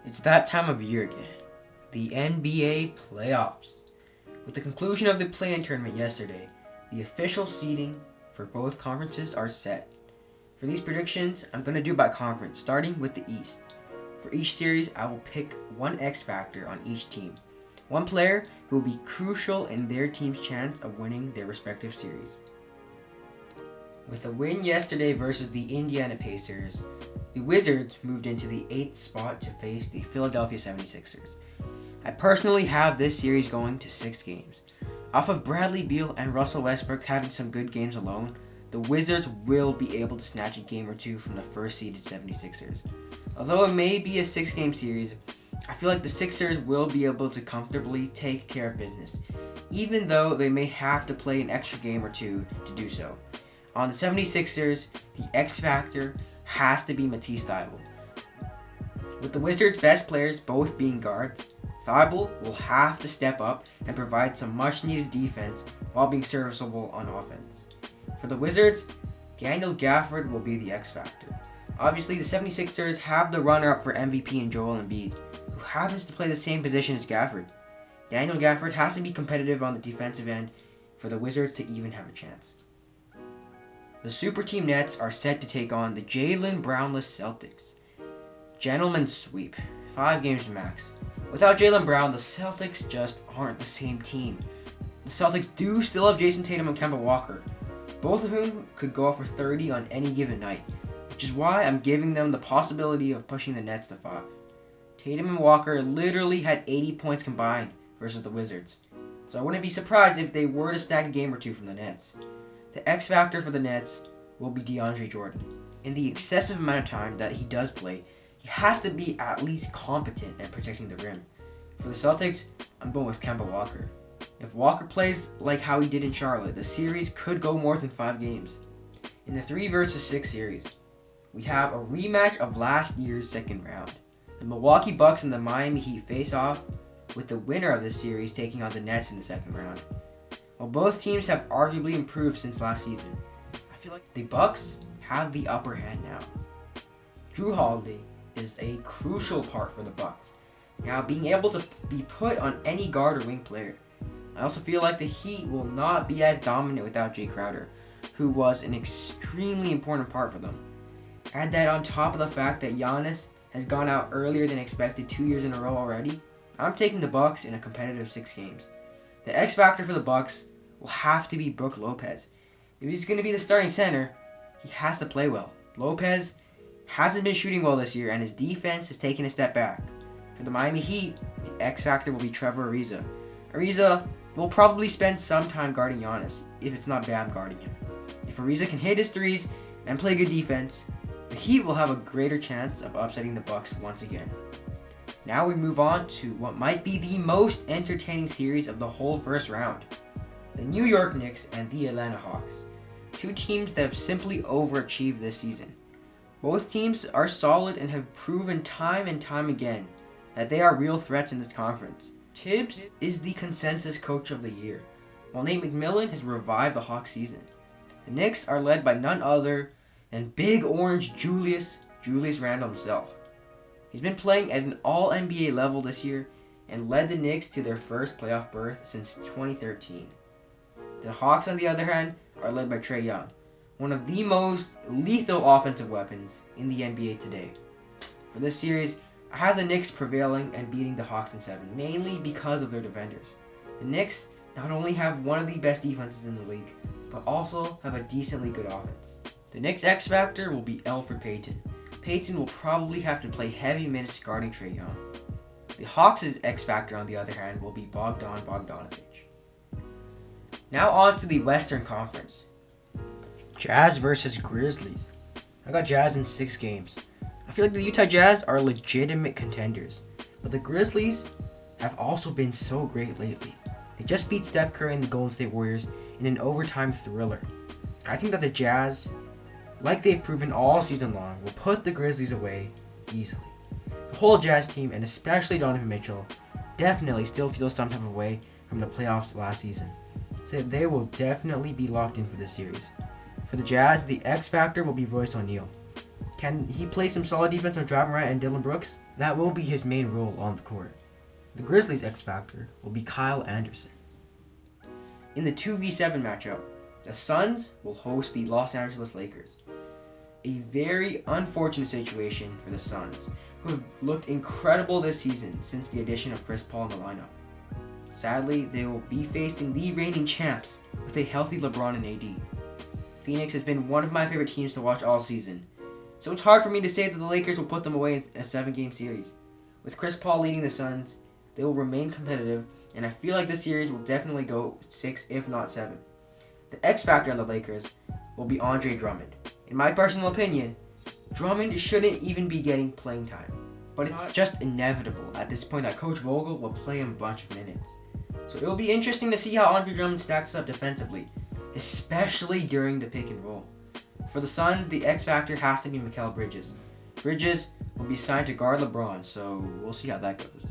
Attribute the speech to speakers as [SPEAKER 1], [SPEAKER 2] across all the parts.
[SPEAKER 1] It's that time of year again. The NBA playoffs. With the conclusion of the play-in tournament yesterday, the official seeding for both conferences are set. For these predictions, I'm going to do by conference, starting with the East. For each series, I will pick one X factor on each team. One player who will be crucial in their team's chance of winning their respective series. With a win yesterday versus the Indiana Pacers, the Wizards moved into the 8th spot to face the Philadelphia 76ers. I personally have this series going to 6 games. Off of Bradley Beal and Russell Westbrook having some good games alone, the Wizards will be able to snatch a game or two from the first-seeded 76ers. Although it may be a 6-game series, I feel like the Sixers will be able to comfortably take care of business, even though they may have to play an extra game or two to do so. On the 76ers, the X factor has to be Matisse Thybulle. With the Wizards' best players both being guards, Thybulle will have to step up and provide some much-needed defense while being serviceable on offense. For the Wizards, Daniel Gafford will be the X factor. Obviously, the 76ers have the runner-up for MVP in Joel Embiid, who happens to play the same position as Gafford. Daniel Gafford has to be competitive on the defensive end for the Wizards to even have a chance. The Super Team Nets are set to take on the Jaylen Brownless Celtics. Gentlemen's sweep, 5 games max. Without Jaylen Brown, the Celtics just aren't the same team. The Celtics do still have Jason Tatum and Kemba Walker, both of whom could go off for 30 on any given night, which is why I'm giving them the possibility of pushing the Nets to 5. Tatum and Walker literally had 80 points combined versus the Wizards, so I wouldn't be surprised if they were to snag a game or two from the Nets. The X factor for the Nets will be DeAndre Jordan. In the excessive amount of time that he does play, he has to be at least competent at protecting the rim. For the Celtics, I'm going with Kemba Walker. If Walker plays like how he did in Charlotte, the series could go more than 5 games. In the 3 versus 6 series, we have a rematch of last year's second round. The Milwaukee Bucks and the Miami Heat face off, with the winner of this series taking on the Nets in the second round. While both teams have arguably improved since last season, I feel like the Bucks have the upper hand now. Jrue Holiday is a crucial part for the Bucks, now being able to be put on any guard or wing player. I also feel like the Heat will not be as dominant without Jay Crowder, who was an extremely important part for them. Add that on top of the fact that Giannis has gone out earlier than expected 2 years in a row already, I'm taking the Bucks in a competitive 6 games. The X factor for the Bucks will have to be Brook Lopez. If he's going to be the starting center, he has to play well. Lopez hasn't been shooting well this year, and his defense has taken a step back. For the Miami Heat, the X factor will be Trevor Ariza. Ariza will probably spend some time guarding Giannis, if it's not Bam guarding him. If Ariza can hit his threes and play good defense, the Heat will have a greater chance of upsetting the Bucks once again. Now we move on to what might be the most entertaining series of the whole first round. The New York Knicks and the Atlanta Hawks. 2 teams that have simply overachieved this season. Both teams are solid and have proven time and time again that they are real threats in this conference. Tibbs is the consensus coach of the year, while Nate McMillan has revived the Hawks season. The Knicks are led by none other than Big Orange Julius Randle himself. He's been playing at an all-NBA level this year and led the Knicks to their first playoff berth since 2013. The Hawks, on the other hand, are led by Trae Young, one of the most lethal offensive weapons in the NBA today. For this series, I have the Knicks prevailing and beating the Hawks in 7, mainly because of their defenders. The Knicks not only have one of the best defenses in the league, but also have a decently good offense. The Knicks' X factor will be Elfrid Payton. Payton will probably have to play heavy minutes guarding Trae Young. The Hawks' X factor, on the other hand, will be Bogdan Bogdanovic. Now on to the Western Conference. Jazz versus Grizzlies. I got Jazz in 6 games. I feel like the Utah Jazz are legitimate contenders, but the Grizzlies have also been so great lately. They just beat Steph Curry and the Golden State Warriors in an overtime thriller. I think that the Jazz, like they've proven all season long, will put the Grizzlies away easily. The whole Jazz team, and especially Donovan Mitchell, definitely still feels some type of way from the playoffs last season, so they will definitely be locked in for this series. For the Jazz, the X factor will be Royce O'Neal. Can he play some solid defense on Ja Morant and Dillon Brooks? That will be his main role on the court. The Grizzlies' X Factor will be Kyle Anderson. In the 2v7 matchup, the Suns will host the Los Angeles Lakers. A very unfortunate situation for the Suns, who have looked incredible this season since the addition of Chris Paul in the lineup. Sadly, they will be facing the reigning champs with a healthy LeBron and AD. Phoenix has been one of my favorite teams to watch all season, so it's hard for me to say that the Lakers will put them away in a 7-game series. With Chris Paul leading the Suns, they will remain competitive, and I feel like this series will definitely go 6, if not 7. The X factor on the Lakers will be Andre Drummond. In my personal opinion, Drummond shouldn't even be getting playing time, but it's just inevitable at this point that Coach Vogel will play him a bunch of minutes. So it will be interesting to see how Andre Drummond stacks up defensively, especially during the pick and roll. For the Suns, the X factor has to be Mikal Bridges. Bridges will be signed to guard LeBron, so we'll see how that goes.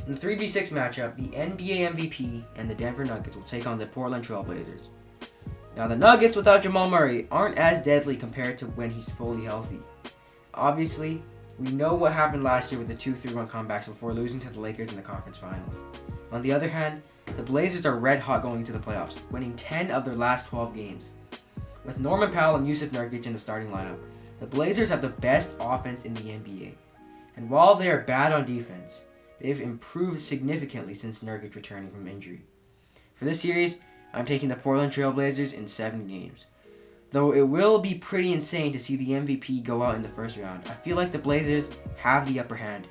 [SPEAKER 1] In the 3v6 matchup, the NBA MVP and the Denver Nuggets will take on the Portland Trail Blazers. Now, the Nuggets without Jamal Murray aren't as deadly compared to when he's fully healthy. Obviously, we know what happened last year with the 2-3-1 comebacks before losing to the Lakers in the conference finals. On the other hand, the Blazers are red hot going into the playoffs, winning 10 of their last 12 games. With Norman Powell and Yusuf Nurkic in the starting lineup, the Blazers have the best offense in the NBA. And while they are bad on defense, they've improved significantly since Nurkic returning from injury. For this series, I'm taking the Portland Trail Blazers in 7 games. Though it will be pretty insane to see the MVP go out in the first round, I feel like the Blazers have the upper hand.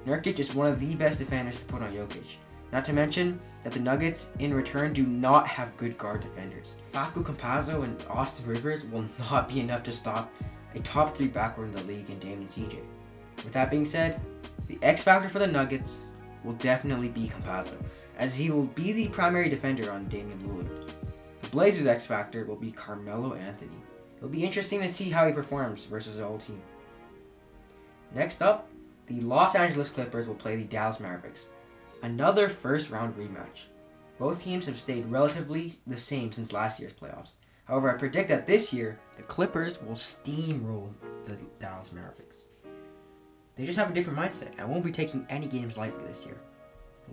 [SPEAKER 1] Nurkic is one of the best defenders to put on Jokic. Not to mention that the Nuggets, in return, do not have good guard defenders. Facu Campazzo and Austin Rivers will not be enough to stop a top 3 backcourt in the league in Dame and CJ. With that being said, the X factor for the Nuggets will definitely be Campazzo, as he will be the primary defender on Damian Lillard. The Blazers' X factor will be Carmelo Anthony. It'll be interesting to see how he performs versus the whole team. Next up, the Los Angeles Clippers will play the Dallas Mavericks. Another first round rematch. Both teams have stayed relatively the same since last year's playoffs. However, I predict that this year, the Clippers will steamroll the Dallas Mavericks. They just have a different mindset and won't be taking any games lightly this year.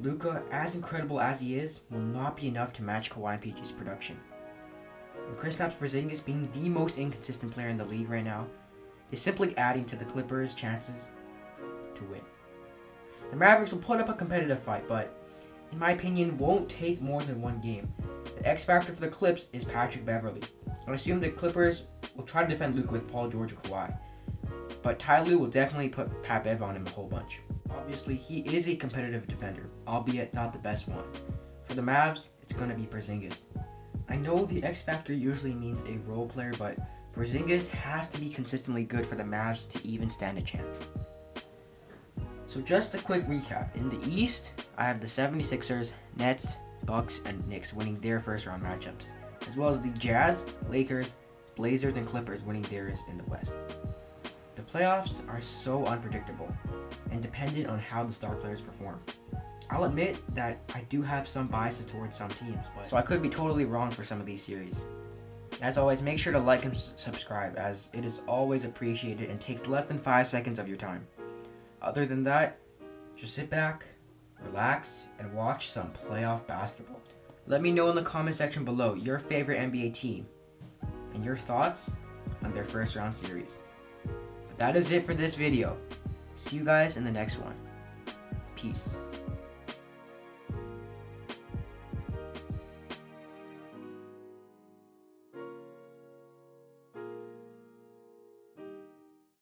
[SPEAKER 1] Luka, as incredible as he is, will not be enough to match Kawhi and PG's production. And Kristaps Porzingis, being the most inconsistent player in the league right now, is simply adding to the Clippers' chances to win. The Mavericks will put up a competitive fight, but in my opinion, won't take more than 1 game. The X factor for the Clips is Patrick Beverley. I assume the Clippers will try to defend Luka with Paul George and Kawhi, but Ty Lue will definitely put Pat Bev on him a whole bunch. Obviously, he is a competitive defender, albeit not the best one. For the Mavs, it's going to be Porzingis. I know the X factor usually means a role player, but Porzingis has to be consistently good for the Mavs to even stand a chance. So just a quick recap. In the East, I have the 76ers, Nets, Bucks, and Knicks winning their first round matchups, as well as the Jazz, Lakers, Blazers, and Clippers winning theirs in the West. The playoffs are so unpredictable and dependent on how the star players perform. I'll admit that I do have some biases towards some teams, so I could be totally wrong for some of these series. As always, make sure to like and subscribe, as it is always appreciated and takes less than 5 seconds of your time. Other than that, just sit back, relax, and watch some playoff basketball. Let me know in the comment section below your favorite NBA team and your thoughts on their first round series. But that is it for this video. See you guys in the next one. Peace.